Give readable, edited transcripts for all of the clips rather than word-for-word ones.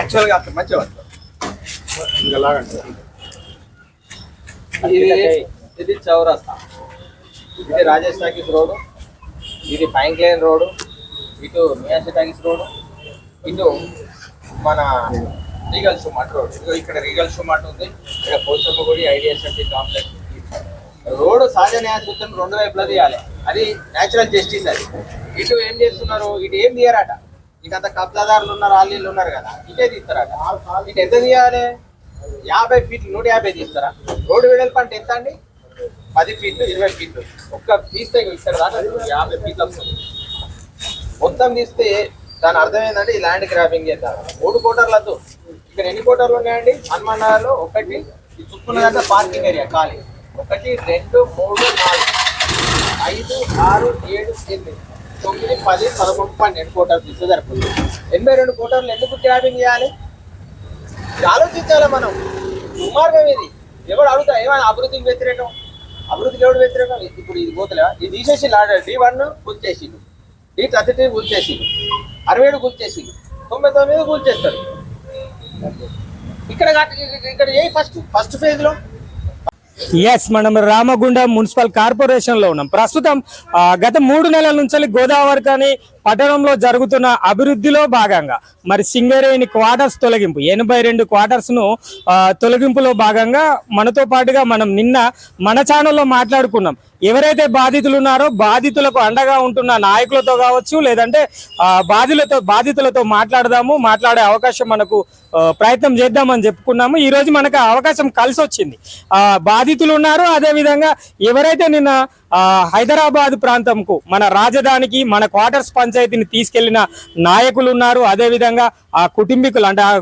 యాక్చువల్గా అక్కడ మంచిగా ఇది చౌరస్తా, ఇది రాజేష్ టాకీస్ రోడ్, ఇది ఫైన్ క్లైన్ రోడ్, ఇటు మియాసి టాకీస్ రోడ్, ఇటు మన రీగల్ షూమార్ట్ రోడ్. ఇక్కడ రీగల్ షూమార్ట్ ఉంది, ఇక్కడ పోచమ్మ గుడి, ఐడిఎస్ఎంటీ కాంప్లెక్స్. రోడ్ సహజ న్యాయ సూత్రం 2 వైపులా తీయాలి, అది న్యాచురల్ జస్టిస్. అది ఇటు ఏం చేస్తున్నారు, ఇటు ఏం తీయరాట, ఇటంతా కబ్జాదారులు ఉన్నారు, వాళ్ళు ఉన్నారు కదా, ఇటే తీస్తారట. ఇటు ఎంత తీయాలి, 50 ఫీట్లు 150 తీస్తారా? రోడ్డు వెడల్పు అంటే ఎంత అండి? 10 ఫీట్లు 20 ఫీట్లు. ఒక్క తీస్తే ఇక్కడ దాకా 50 ఫీట్లు వస్తుంది. మొత్తం తీస్తే దాని అర్థం ఏంటంటే ఈ ల్యాండ్ గ్రాబింగ్ చేద్దాం. 3 కోటర్లతో ఇక్కడ ఎన్ని కోటర్లు ఉన్నాయండి? హనుమాన్ నగర్లో ఒకటి, ఈ చుట్టుకున్నదంతా పార్కింగ్ ఏరియా ఖాళీ. 1 2 3 4 5 6 7 8 9 10 11 12 కోటర్లు తీస్తే సరిపోతుంది. 82 కోటర్లు ఎందుకు గ్రాబింగ్ చేయాలి? ఆలోచించాలి మనం. దుర్మార్గం ఇది. ఎవడు అడుగుతా ఏమైనా అభివృద్ధికి వ్యతిరేకం? అభివృద్ధికి ఎవడు వ్యతిరేకం? ఇప్పుడు ఇది పోతలేవా? ఇది తీసేసి D1 కూల్చేసిండు, D33 కూల్చేసిండు, 67 కూల్చేసిండు, 99 కూల్చేస్తారు. ఇక్కడ ఏ ఫస్ట్ ఫేజ్ లో మనం రామగుండం మున్సిపల్ కార్పొరేషన్ లో ఉన్నాం. ప్రస్తుతం గత 3 నెలల నుంచి గోదావరి కానీ పట్టణంలో జరుగుతున్న అభివృద్ధిలో భాగంగా మరి సింగరేణి క్వార్టర్స్ తొలగింపు 82 క్వార్టర్స్ ను తొలగింపులో భాగంగా మనతో పాటుగా మనం నిన్న మన ఛానల్లో మాట్లాడుకున్నాం. ఎవరైతే బాధితులు ఉన్నారో బాధితులకు అండగా ఉంటున్న నాయకులతో కావచ్చు, లేదంటే బాధితులతో మాట్లాడే అవకాశం మనకు ప్రయత్నం చేద్దామని చెప్పుకున్నాము. ఈ రోజు మనకు అవకాశం కలిసి వచ్చింది. బాధితులు ఉన్నారు, అదేవిధంగా ఎవరైతే నిన్న హైదరాబాద్ ప్రాంతంకు మన రాజధానికి మన క్వార్టర్స్ పంచాయతీని తీసుకెళ్లిన నాయకులు ఉన్నారు, అదేవిధంగా ఆ కుటుంబీకులు అంటే ఆ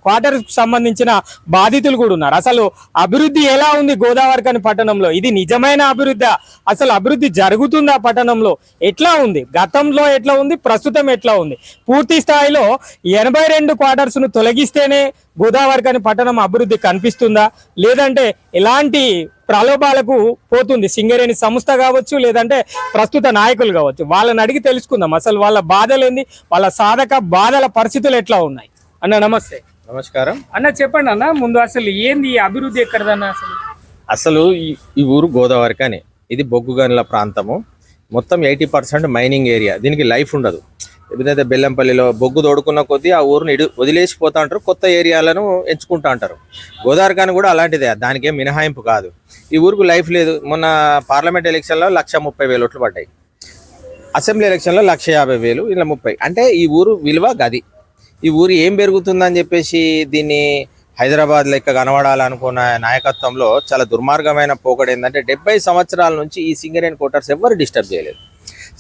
క్వార్టర్స్ సంబంధించిన బాధితులు కూడా ఉన్నారు. అసలు అభివృద్ధి ఎలా ఉంది గోదావరిఖని పట్టణంలో? ఇది నిజమైన అభివృద్ధి? అసలు అభివృద్ధి జరుగుతుందా పట్టణంలో? ఎట్లా ఉంది? గతంలో ఎట్లా ఉంది, ప్రస్తుతం ఎట్లా ఉంది? పూర్తి స్థాయిలో 82 క్వార్టర్స్ ను తొలగిస్తేనే గోదావరిఖని పట్టణం అభివృద్ధి కనిపిస్తుందా, లేదంటే ఎలాంటి ప్రలోభాలకు పోతుంది సింగరేణి సంస్థ కావచ్చు, లేదంటే ప్రస్తుత నాయకులు కావచ్చు? వాళ్ళని అడిగి తెలుసుకుందాం అసలు వాళ్ళ బాధలేంది, వాళ్ళ సాధక బాధల పరిస్థితులు ఎట్లా ఉన్నాయి. అన్న నమస్తే. నమస్కారం అన్న, చెప్పండి అన్న, ముందు అసలు ఏంది అభివృద్ధి ఎక్కడదన్న? అసలు ఈ ఊరు గోదావరిఖని, ఇది బొగ్గు గనుల ప్రాంతము. మొత్తం 80% మైనింగ్ ఏరియా. దీనికి లైఫ్ ఉండదు. ఏదైతే బెల్లంపల్లిలో బొగ్గు తోడుకున్న కొద్దీ ఆ ఊరిని వదిలేసిపోతా అంటారు, కొత్త ఏరియాలను ఎంచుకుంటా అంటారు. గోదావరిఖని కూడా అలాంటిదే, దానికేం మినహాయింపు కాదు. ఈ ఊరికి లైఫ్ లేదు. మొన్న పార్లమెంట్ ఎలక్షన్లో 1,30,000 ఓట్లు పడ్డాయి, అసెంబ్లీ ఎలక్షన్లో 1,50,000, ఇలా 30. అంటే ఈ ఊరు విలువ గది. ఈ ఊరు ఏం పెరుగుతుందని చెప్పేసి దీన్ని హైదరాబాద్ లెక్క కనబడాలనుకున్న నాయకత్వంలో చాలా దుర్మార్గమైన పోకడ ఏంటంటే 70 సంవత్సరాల నుంచి ఈ సింగరేణి క్వార్టర్స్ ఎవరు డిస్టర్బ్ చేయలేదు.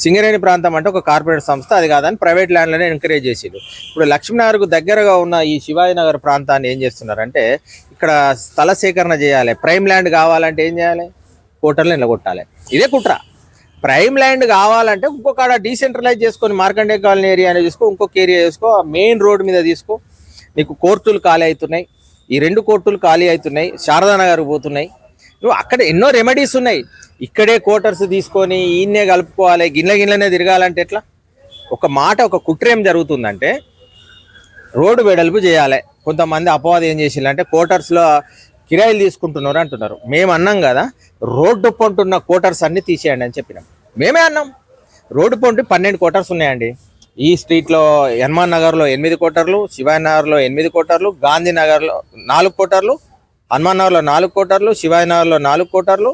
సింగరేణి ప్రాంతం అంటే ఒక కార్పొరేట్ సంస్థ, అది కాదని ప్రైవేట్ ల్యాండ్లోనే ఎంకరేజ్ చేసిండు. ఇప్పుడు లక్ష్మీనగర్కు దగ్గరగా ఉన్న ఈ శివాజీ నగర్ ప్రాంతాన్ని ఏం చేస్తున్నారంటే ఇక్కడ స్థల సేకరణ చేయాలి. ప్రైమ్ ల్యాండ్ కావాలంటే ఏం చేయాలి? కోటర్లు నిలగొట్టాలి. ఇదే కుట్ర. ప్రైమ్ ల్యాండ్ కావాలంటే ఇంకొక డీసెంట్రలైజ్ చేసుకొని మార్కండే కాలనీ ఏరియా అనేది తీసుకో, ఇంకొక ఏరియా తీసుకో, మెయిన్ రోడ్ మీద తీసుకో. నీకు కోర్టులు ఖాళీ అవుతున్నాయి, ఈ 2 కోర్టులు ఖాళీ అవుతున్నాయి, శారదానగర్ పోతున్నాయి. నువ్వు అక్కడ ఎన్నో రెమెడీస్ ఉన్నాయి. ఇక్కడే క్వార్టర్స్ తీసుకొని ఈయన్నే కలుపుకోవాలి, గిన్నెనే తిరగాలంటే ఎట్లా? ఒక కుట్ర ఏం జరుగుతుందంటే రోడ్డు వెడల్పు చేయాలి. కొంతమంది అపవాదం ఏం చేసిందంటే క్వార్టర్స్లో కిరాయిలు తీసుకుంటున్నారు అంటున్నారు. మేము అన్నాం కదా, రోడ్డు పొంటున్న క్వార్టర్స్ అన్ని తీసేయండి అని చెప్పినాం. మేమే అన్నాం. రోడ్డు పొంటి 12 క్వార్టర్స్ ఉన్నాయండి. ఈ స్ట్రీట్లో హనుమాన్ నగర్లో 8 కోటర్లు, శివాజీ నగర్లో 8 కోటర్లు, గాంధీనగర్లో 4 కోటర్లు, హనుమాన్ నగర్లో 4 కోటర్లు, శివాజీ నగర్లో 4 కోటర్లు,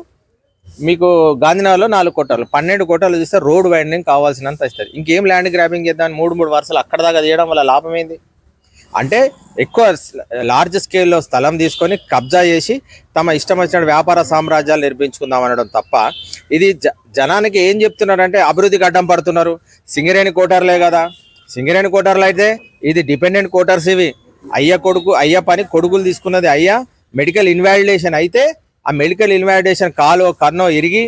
మీకు గాంధీనగర్లో 4 కోటర్లు. 12 కోటర్లు తీస్తే రోడ్ వైండింగ్ కావాల్సినంత వస్తుంది. ఇంకేం ల్యాండ్ గ్రాబింగ్ చేద్దాం? 3 వరుసలు అక్కడ దాకా తీయడం వల్ల లాభం ఏంది? అంటే ఎక్కువ లార్జ్ స్కేల్లో స్థలం తీసుకొని కబ్జా చేసి తమ ఇష్టం వచ్చిన వ్యాపార సామ్రాజ్యాలు నిర్మించుకుందాం అనడం తప్ప ఇది జనానికి ఏం చెప్తున్నారంటే అభివృద్ధికి అడ్డం పడుతున్నారు. సింగరేణి కోటర్లే కదా, సింగరేణి కోటర్లు అయితే ఇది డిపెండెంట్ కోటర్స్. ఇవి అయ్య పని కొడుకులు తీసుకున్నది అయ్యా. మెడికల్ ఇన్వాలిడేషన్ అయితే ఆ మెడికల్ ఇన్వాలిడేషన్ కాలో కన్నో ఇరిగి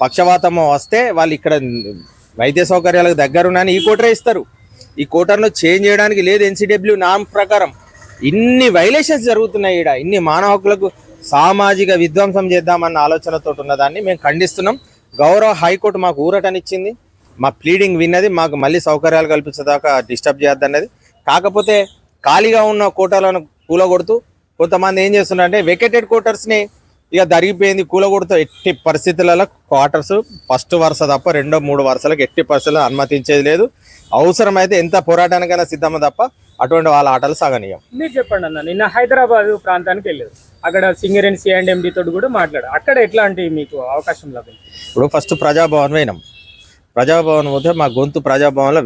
పక్షవాతమో వస్తే వాళ్ళు ఇక్కడ వైద్య సౌకర్యాలకు దగ్గరున్నాయని ఈ కోటరే ఇస్తారు. ఈ కోటర్ను చేంజ్ చేయడానికి లేదు. NCW నామ్ ప్రకారం ఇన్ని వైలేషన్స్ జరుగుతున్నాయి. ఇక్కడ ఇన్ని మానవ హక్కులకు సామాజిక విధ్వంసం చేద్దామన్న ఆలోచనతో ఉన్నదాన్ని మేము ఖండిస్తున్నాం. గౌరవ హైకోర్టు మాకు ఊరటనిచ్చింది, మా ప్లీడింగ్ విన్నది, మాకు మళ్ళీ సౌకర్యాలు కల్పించేదాకా డిస్టర్బ్ చేయొద్దన్నది. కాకపోతే ఖాళీగా ఉన్న కోటాలను కూలగొడుతూ కొంతమంది ఏం చేస్తున్నారంటే వెకేటెడ్ క్వార్టర్స్ని ఇక జరిగిపోయింది కూలగొడుతూ ఎట్టి పరిస్థితులలో క్వార్టర్స్ ఫస్ట్ వరుస తప్ప రెండో మూడు వరుసలకు ఎట్టి పరిస్థితుల్లో అనుమతించేది లేదు. అవసరమైతే ఎంత పోరాటానికైనా సిద్ధమా తప్ప అటువంటి వాళ్ళ ఆటలు సాగనీయం. మీరు చెప్పండి అన్న, నిన్న హైదరాబాద్ ప్రాంతానికి వెళ్ళారు, అక్కడ సింగరేణి C&MD తోటి కూడా మాట్లాడారు. అక్కడ ఎట్లాంటి మీకు అవకాశం లభించింది? ఇప్పుడు ఫస్ట్ ప్రజాభవన్ పోయినాం. ప్రజాభవన్ పోతే మా గొంతు ప్రజాభవన్లో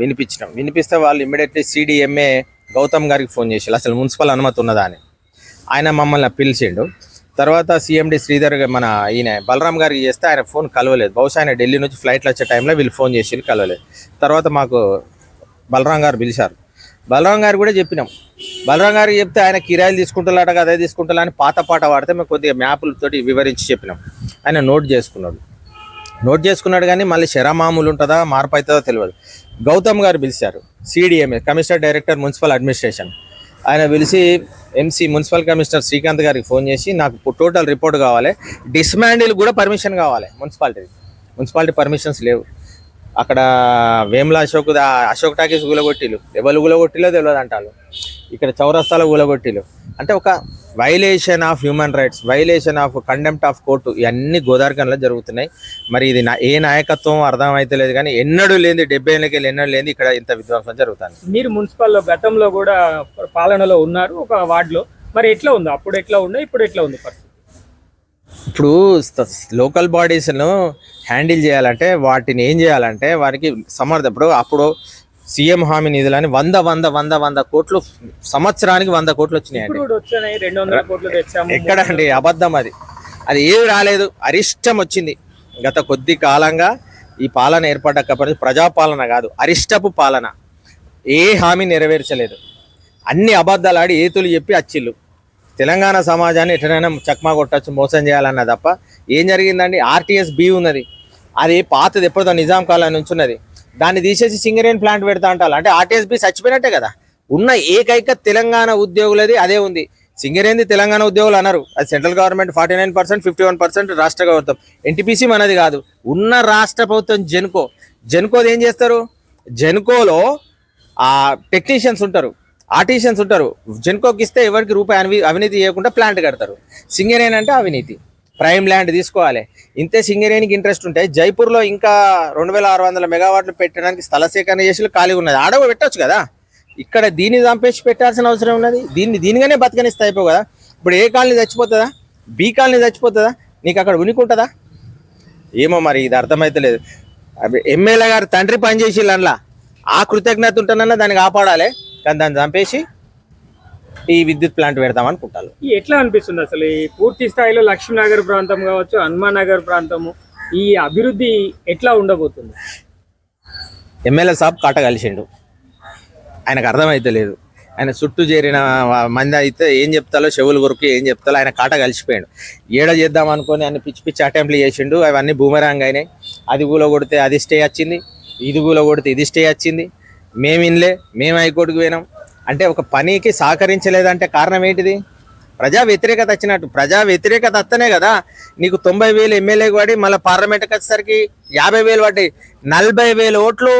వినిపిస్తే వాళ్ళు ఇమ్మీడియట్లీ CDMA గౌతమ్ గారికి ఫోన్ చేసి అసలు మున్సిపల్ అనుమతి ఉన్నదా అని ఆయన మమ్మల్ని పిలిచిండు. తర్వాత CMD శ్రీధర్ మన ఈయన బలరాం గారికి చేస్తే ఆయన ఫోన్ కలవలేదు. బహుశా ఆయన ఢిల్లీ నుంచి ఫ్లైట్లో వచ్చే టైంలో వీళ్ళు ఫోన్ చేసి కలవలేదు. తర్వాత మాకు బలరాం గారు పిలిచారు. బలరాం గారు కూడా చెప్పినాం. బలరాం గారికి చెప్తే ఆయన కిరాయిలు తీసుకుంటున్నాడు కదా, అదే తీసుకుంటా అని పాత పాట వాడితే మేము కొద్దిగా మ్యాపులతోటి వివరించి చెప్పినాం. ఆయన నోట్ చేసుకున్నాడు కానీ మళ్ళీ శరమామూలు ఉంటుందా మార్పు అవుతుందో తెలియదు. గౌతమ్ గారు పిలిచారు, CDMA commissioner director municipal administration. ఆయన పిలిచి MC మున్సిపల్ కమిషనర్ శ్రీకాంత్ గారికి ఫోన్ చేసి నాకు టోటల్ రిపోర్ట్ కావాలి, డిస్మాండిల్ కూడా పర్మిషన్ కావాలి. మున్సిపాలిటీ పర్మిషన్స్ లేవు. అక్కడ వేముల అశోక్ టాకీస్ గులగొట్టిలు, ఎవరు గులగొట్టిలో తెలియదు అంటారు. ఇక్కడ చౌరస్తాలో గులగొట్టిలు. అంటే ఒక violation of human rights, violation of contempt of court, ఇవన్నీ గోదావరికంలో జరుగుతున్నాయి. మరి ఇది ఏ నాయకత్వం అర్థం అయితే లేదు కానీ ఎన్నడూ లేని 70 ఏళ్ళకి ఎన్నడూ లేని ఇక్కడ ఇంత విధ్వంసం జరుగుతుంది. మీరు మున్సిపల్లో గతంలో కూడా పాలనలో ఉన్నారు ఒక వార్డులో, మరి ఎట్లా ఉంది? అప్పుడు ఎట్లా ఉండే, ఇప్పుడు ఎట్లా ఉంది పరిస్థితి? ఇప్పుడు లోకల్ బాడీస్ను హ్యాండిల్ చేయాలంటే వాటిని ఏం చేయాలంటే వారికి అప్పుడు సీఎం హామీ నిధులని 100 కోట్లు సంవత్సరానికి 100 కోట్లు వచ్చినాయండి. 200 కోట్లు తెచ్చాము. ఎక్కడ అండి అబద్ధం, అది ఏది రాలేదు. అరిష్టం వచ్చింది. గత కొద్ది కాలంగా ఈ పాలన ఏర్పడ్డ ప్రజాపాలన కాదు, అరిష్టపు పాలన. ఏ హామీ నెరవేర్చలేదు. అన్ని అబద్ధాలు ఆడి ఏతులు చెప్పి అచ్చిళ్ళు. తెలంగాణ సమాజాన్ని ఎట్లనైనా చక్మా కొట్టచ్చు, మోసం చేయాలన్న తప్ప ఏం జరిగిందండి? RTSB ఉన్నది, అది పాతది, ఎప్పుడో నిజాం కాలం నుంచి ఉన్నది. దాన్ని తీసేసి సింగరేణి ప్లాంట్ పెడతా అంటారు. అంటే RTSB చచ్చిపోయినట్టే కదా. ఉన్న ఏకైక తెలంగాణ ఉద్యోగులది అదే ఉంది. సింగరేణి తెలంగాణ ఉద్యోగులు అన్నారు. అది సెంట్రల్ గవర్నమెంట్ 49%, 51% రాష్ట్ర ప్రభుత్వం. NTPC మనది కాదు. ఉన్న రాష్ట్ర ప్రభుత్వం జెన్కోది ఏం చేస్తారు? జెన్కోలో టెక్నీషియన్స్ ఉంటారు, ఆర్టిషియన్స్ ఉంటారు. జెన్కోకి ఇస్తే ఎవరికి రూపాయి అవినీతి చేయకుండా ప్లాంట్ కడతారు. సింగరేణి అంటే అవినీతి. ప్రైమ్ ల్యాండ్ తీసుకోవాలి. ఇంతే సింగరేణికి ఇంట్రెస్ట్ ఉంటాయి. జైపూర్లో ఇంకా 2600 మెగావాట్లు పెట్టడానికి స్థల సేకరణ చేసి ఖాళీ ఉన్నది. ఆడ పెట్టచ్చు కదా. ఇక్కడ దీన్ని చంపేసి పెట్టాల్సిన అవసరం ఉన్నది. దీనిగానే బతకనిస్తే అయిపోవు కదా. ఇప్పుడు ఏ కాలనీ చచ్చిపోతుందా? B కాలనీ చచ్చిపోతుందా? నీకు అక్కడ ఉనికుంటుందా? ఏమో మరి ఇది అర్థమైతలేదు. ఎమ్మెల్యే గారు తండ్రి పనిచేసి అందులో ఆ కృతజ్ఞత ఉంటుందన్నా దాన్ని కాపాడాలి. కానీ దాన్ని చంపేసి ఈ విద్యుత్ ప్లాంట్ పెడదాం అనుకుంటారు. ఎట్లా అనిపిస్తుంది అసలు ఈ పూర్తి స్థాయిలో లక్ష్మీనగర్ ప్రాంతం కావచ్చు, హనుమాన్ నగర్ ప్రాంతము, ఈ అభివృద్ధి ఎట్లా ఉండబోతుంది? ఎమ్మెల్యే సాబ్ కాట కలిసిండు. ఆయనకు అర్థమైతలేదు. ఆయన చుట్టూ చేరిన మంది అయితే ఏం చెప్తాలో చెవులు కొరికి ఏం చెప్తాలో ఆయన కాట కలిసిపోయాడు. ఏడ చేద్దాం అనుకొని ఆయన పిచ్చి అటెంప్ట్లు చేసిండు. అవన్నీ బూమరాంగ్ అయినాయి. అది గూలో కొడితే అది స్టే వచ్చింది, ఇది గూలో కొడితే ఇది స్టే వచ్చింది. మేము హైకోర్టుకు పోయినాం. అంటే ఒక పనికి సహకరించలేదంటే కారణం ఏంటిది? ప్రజా వ్యతిరేకత వచ్చినట్టు. ప్రజా వ్యతిరేకత వస్తేనే కదా నీకు 90,000 ఎమ్మెల్యేకి పడి మళ్ళీ పార్లమెంట్కి వచ్చేసరికి 50,000 పడ్డాయి. 40,000 ఓట్లు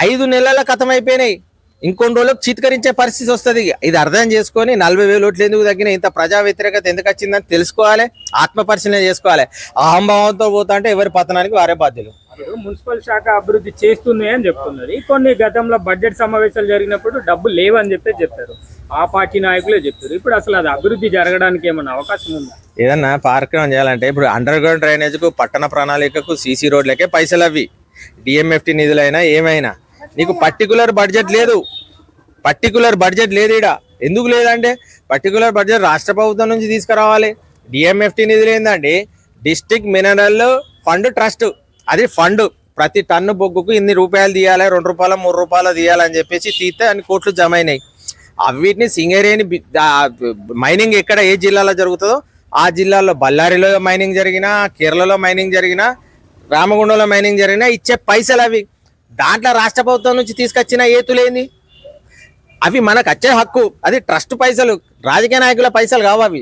5 నెలల కథమైపోయినాయి. ఇంకొన్ని రోజులకు చిత్కరించే పరిస్థితి వస్తుంది. ఇది అర్థం చేసుకొని 40,000 ఓట్లు ఎందుకు తగ్గినాయి, ఇంత ప్రజా వ్యతిరేకత ఎందుకు వచ్చిందని తెలుసుకోవాలి, ఆత్మ పరిశీలన చేసుకోవాలి. అహంభావంతో పోతా అంటే ఎవరి పతనానికి వారే బాధ్యులు. మున్సిపల్ శాఖ అభివృద్ధి చేస్తుంది అని చెప్తున్నది. కొన్ని గతంలో బడ్జెట్ సమావేశాలు జరిగినప్పుడు డబ్బులు లేవని చెప్తారు, ఆ పార్టీ నాయకులే చెప్తారు. ఇప్పుడు అసలు అది అభివృద్ధి జరగడానికి ఏమన్నా అవకాశం ఉందా? ఏదన్నా కార్యక్రమం చేయాలంటే ఇప్పుడు అండర్ గ్రౌండ్ డ్రైనేజ్కు, పట్టణ ప్రణాళికకు, CC రోడ్లకే పైసలు అవి. DMFT నిధులైనా ఏమైనా నీకు పర్టికులర్ బడ్జెట్ లేదు. ఈడ ఎందుకు లేదంటే పర్టికులర్ బడ్జెట్ రాష్ట్ర ప్రభుత్వం నుంచి తీసుకురావాలి. DMFT నిధులు ఏందండి? District mineral fund trust. అది ఫండ్. ప్రతి టన్ను బొగ్గుకు ఇన్ని రూపాయలు తీయాలి, 2 రూపాయలు 3 రూపాయలు తీయాలని చెప్పేసి తీస్తే అన్ని కోట్లు జమ అయినాయి. వీటిని సింగరేణి మైనింగ్ ఎక్కడ ఏ జిల్లాలో జరుగుతుందో ఆ జిల్లాలో, బళ్ళారిలో మైనింగ్ జరిగినా, కేరళలో మైనింగ్ జరిగినా, రామగుండంలో మైనింగ్ జరిగినా ఇచ్చే పైసలు అవి. దాంట్లో రాష్ట్ర ప్రభుత్వం నుంచి తీసుకొచ్చిన ఏతులేంది? అవి మనకు వచ్చే హక్కు. అది ట్రస్ట్ పైసలు, రాజకీయ నాయకుల పైసలు కావు అవి.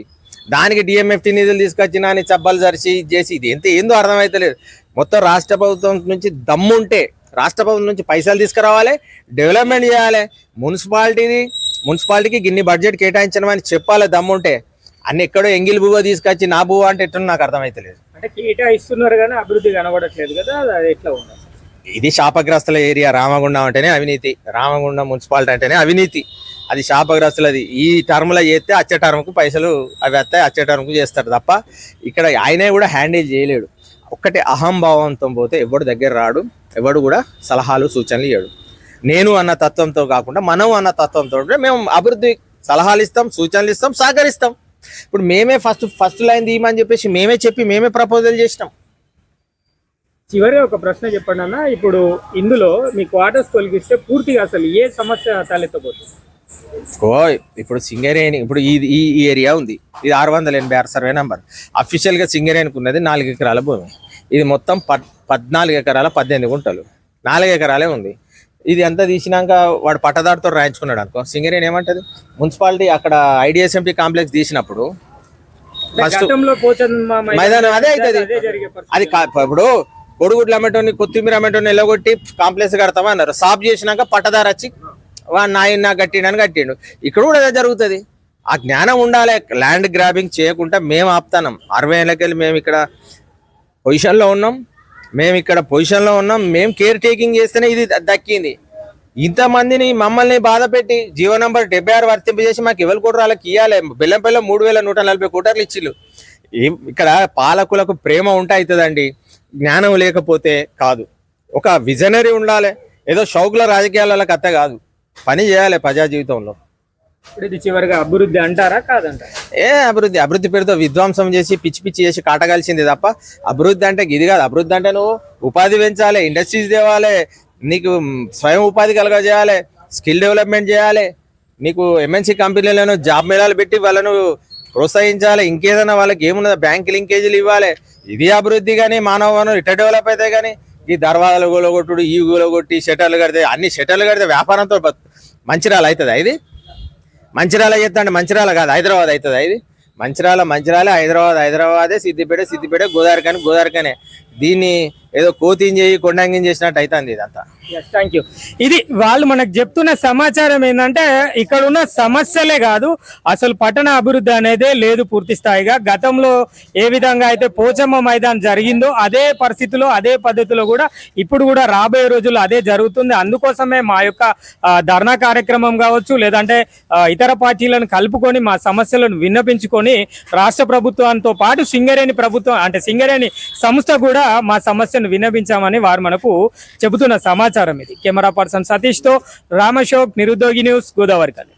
దానికి DMFT నిధులు తీసుకొచ్చినా అని చబ్బలు జరిచి చేసి ఇది ఏందో అర్థమైతలేదు. మొత్తం రాష్ట్ర ప్రభుత్వం నుంచి దమ్ముంటే రాష్ట్ర ప్రభుత్వం నుంచి పైసలు తీసుకురావాలి, డెవలప్మెంట్ చేయాలి. మున్సిపాలిటీని మున్సిపాలిటీకి గిన్ని బడ్జెట్ కేటాయించమని చెప్పాలి దమ్ముంటే. అన్ని ఎక్కడో ఎంగిల్ బువ్వ తీసుకొచ్చి నా బువ్వ అంటే ఎట్లా నాకు అర్థమైతలేదు. అంటే కేటాయిస్తున్నారు కానీ అభివృద్ధి కనబడట్లేదు కదా, అది ఎట్లా ఉంది? ఇది శాపగ్రస్తుల ఏరియా. రామగుండం అంటేనే అవినీతి, రామగుండం మున్సిపాలిటీ అంటేనే అవినీతి. అది శాపగ్రస్తులది. ఈ టర్మ్లో చేస్తే వచ్చే టర్మ్కు పైసలు అవి వస్తాయి, వచ్చే టర్మ్కు చేస్తారు తప్ప ఇక్కడ ఆయనే కూడా హ్యాండిల్ చేయలేడు. ఒక్కటే అహంభావంతో పోతే ఎవడు దగ్గర రాడు, ఎవడు కూడా సలహాలు సూచనలు ఇవ్వడు. నేను అన్న తత్వంతో కాకుండా మనం అన్న తత్వంతో మేము అభివృద్ధి సలహాలు ఇస్తాం, సూచనలు ఇస్తాం, సహకరిస్తాం. ఇప్పుడు మేమే ఫస్ట్ లైన్ తీయమని చెప్పేసి మేమే చెప్పి మేమే ప్రపోజల్ చేసినాం. చివరిగా ఒక ప్రశ్న చెప్పండి అన్న, ఇప్పుడు ఇందులో మీ క్వార్టర్స్ తొలగిస్తే పూర్తిగా అసలు ఏ సమస్య తలెత్తబోతుంది? ఇప్పుడు సింగరేణి, ఇప్పుడు ఈ ఏరియా ఉంది, ఇది 686 సర్వే నంబర్. అఫీషియల్గా సింగరేణికి ఉన్నది 4 ఎకరాల భూమి. ఇది మొత్తం 14 ఎకరాల 18 గుంటలు, 4 ఎకరాలే ఉంది. ఇది అంతా తీసినాక వాడు పట్టదారుతో రాయించుకున్నాడు అనుకో, సింగరేణి ఏమంటది? మున్సిపాలిటీ అక్కడ ఐడిఎస్ఎంపీ కాంప్లెక్స్ తీసినప్పుడు ఫస్ట్ మైదానం అదే అవుతుంది. అది ఇప్పుడు కొడుగుడ్లు అమ్మటోని, కొత్తిమీర అమ్మటోని ఎల్లగొట్టి కాంప్లెక్స్ కడతామా అన్నారు. సాఫ్ చేసినాక పట్టదారు వచ్చి నాయన కట్టిండని కట్టిండు. ఇక్కడ కూడా అదే జరుగుతుంది. ఆ జ్ఞానం ఉండాలి. ల్యాండ్ గ్రాబింగ్ చేయకుండా మేము ఆపుతాం. 60 ఏళ్ళకెళ్ళి మేము ఇక్కడ పొజిషన్లో ఉన్నాం, మేము కేర్ టేకింగ్ చేస్తేనే ఇది దక్కింది. ఇంతమందిని మమ్మల్ని బాధ పెట్టి జీవో నంబర్ 76 వర్తింపజేసి మాకు ఎవరు కూడా వాళ్ళకి ఇవ్వాలి. బెల్లంపల్లిలో 3140 కోటర్లు ఇచ్చిళ్ళు. ఇక్కడ పాలకులకు ప్రేమ ఉంటే అవుతుందండి, జ్ఞానం లేకపోతే కాదు. ఒక విజనరీ ఉండాలి. ఏదో షౌకుల రాజకీయాల కథ కాదు, పని చేయాలి ప్రజా జీవితంలో. ఇప్పుడు ఇది చివరిగా అభివృద్ధి అంటారా కాదంటారా? అభివృద్ధి పేరుతో విధ్వంసం చేసి పిచ్చి చేసి కాటగాల్సింది తప్ప అభివృద్ధి అంటే ఇది కాదు. అభివృద్ధి అంటే నువ్వు ఉపాధి పెంచాలి, ఇండస్ట్రీస్ తేవాలి, నీకు స్వయం ఉపాధి కలగజేయాలి, స్కిల్ డెవలప్మెంట్ చేయాలి, నీకు ఎంఎన్సీ కంపెనీలను జాబ్ మేళాలు పెట్టి వాళ్ళను ప్రోత్సహించాలి. ఇంకేదైనా వాళ్ళకి ఏమున్నదో బ్యాంక్ లింకేజీలు ఇవ్వాలి. ఇది అభివృద్ధి. కానీ మానవ వనరులు ఇట్లా డెవలప్ అవుతాయి. కానీ ఈ దర్వాజాలు గోలగొట్టుడు, ఈ గోలగొట్టి షటర్లు కడితే, అన్ని షటర్లు కడితే వ్యాపారంతో మంచిర్యాల అవుతుందా? ఇది మంచిర్యాల చేస్తా, మంచిర్యాల కాదు హైదరాబాద్ అవుతుందా? ఇది మంచిర్యాల, హైదరాబాదే, సిద్దిపేట, గోదావరికనే. దీన్ని ఏదో కోతింగ్ చేయి కొండంగిం చేసినట్టు అవుతుంది ఇదంతా. Thank you. ఇది వాళ్ళు మనకు చెప్తున్న సమాచారం ఏంటంటే ఇక్కడ ఉన్న సమస్యలే కాదు, అసలు పట్టణ అభివృద్ధి అనేదే లేదు పూర్తి స్థాయిగా. గతంలో ఏ విధంగా అయితే పోచమ్మ మైదానం జరిగిందో అదే పరిస్థితిలో, అదే పద్ధతిలో కూడా ఇప్పుడు కూడా రాబోయే రోజుల్లో అదే జరుగుతుంది. అందుకోసమే మా యొక్క ధర్నా కార్యక్రమం కావచ్చు, లేదంటే ఇతర పార్టీలను కలుపుకొని మా సమస్యలను విన్నపించుకొని రాష్ట్ర ప్రభుత్వంతో పాటు సింగరేణి ప్రభుత్వం అంటే సింగరేణి సంస్థ కూడా మా సమస్యను విన్నపించామని వారు మనకు చెబుతున్న సమాచారం ఇది. కెమెరా పర్సన్ సతీష్ తో రామశోక్, నిరుద్యోగి న్యూస్, గోదావరికని.